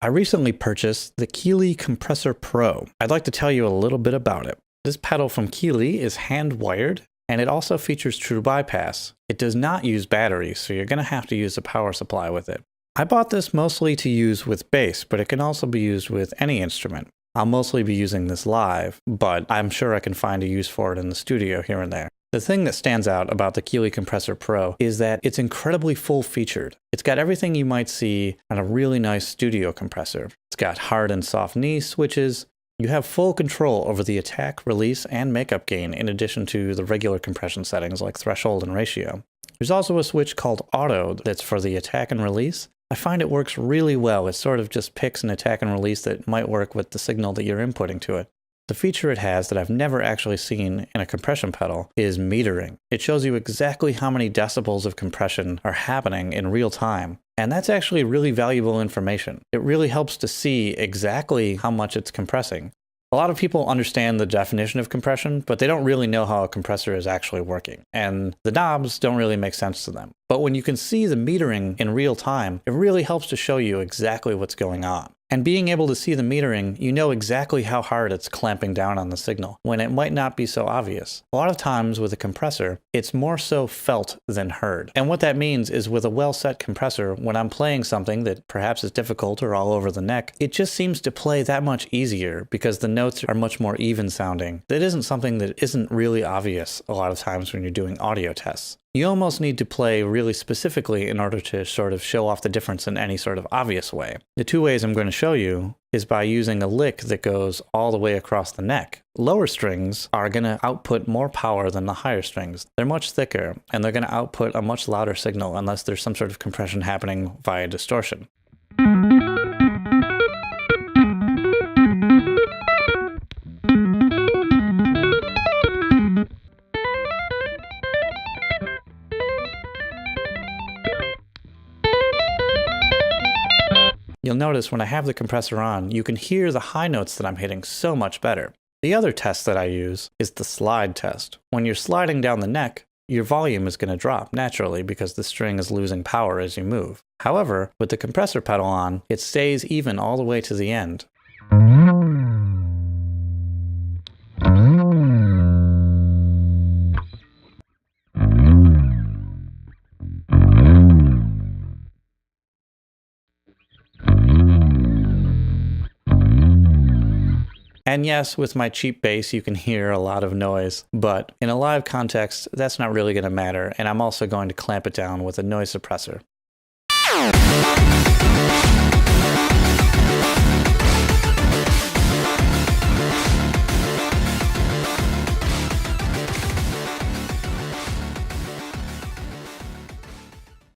I recently purchased the Keeley Compressor Pro. I'd like to tell you a little bit about it. This pedal from Keeley is hand-wired, and it also features true bypass. It does not use batteries, so you're going to have to use a power supply with it. I bought this mostly to use with bass, but it can also be used with any instrument. I'll mostly be using this live, but I'm sure I can find a use for it in the studio here and there. The thing that stands out about the Keeley Compressor Pro is that it's incredibly full-featured. It's got everything you might see on a really nice studio compressor. It's got hard and soft knee switches. You have full control over the attack, release, and makeup gain in addition to the regular compression settings like threshold and ratio. There's also a switch called Auto that's for the attack and release. I find it works really well. It sort of just picks an attack and release that might work with the signal that you're inputting to it. The feature it has that I've never actually seen in a compression pedal is metering. It shows you exactly how many decibels of compression are happening in real time. And that's actually really valuable information. It really helps to see exactly how much it's compressing. A lot of people understand the definition of compression, but they don't really know how a compressor is actually working. And the knobs don't really make sense to them. But when you can see the metering in real time, it really helps to show you exactly what's going on. And being able to see the metering, you know exactly how hard it's clamping down on the signal, when it might not be so obvious. A lot of times with a compressor, it's more so felt than heard. And what that means is with a well-set compressor, when I'm playing something that perhaps is difficult or all over the neck, it just seems to play that much easier because the notes are much more even sounding. That isn't something that isn't really obvious a lot of times when you're doing audio tests. You almost need to play really specifically in order to sort of show off the difference in any sort of obvious way. The two ways I'm going to show you is by using a lick that goes all the way across the neck. Lower strings are going to output more power than the higher strings. They're much thicker, and they're going to output a much louder signal unless there's some sort of compression happening via distortion. You'll notice when I have the compressor on, you can hear the high notes that I'm hitting so much better. The other test that I use is the slide test. When you're sliding down the neck, your volume is going to drop naturally because the string is losing power as you move. However, with the compressor pedal on, it stays even all the way to the end. And yes, with my cheap bass, you can hear a lot of noise, but in a live context, that's not really going to matter, and I'm also going to clamp it down with a noise suppressor.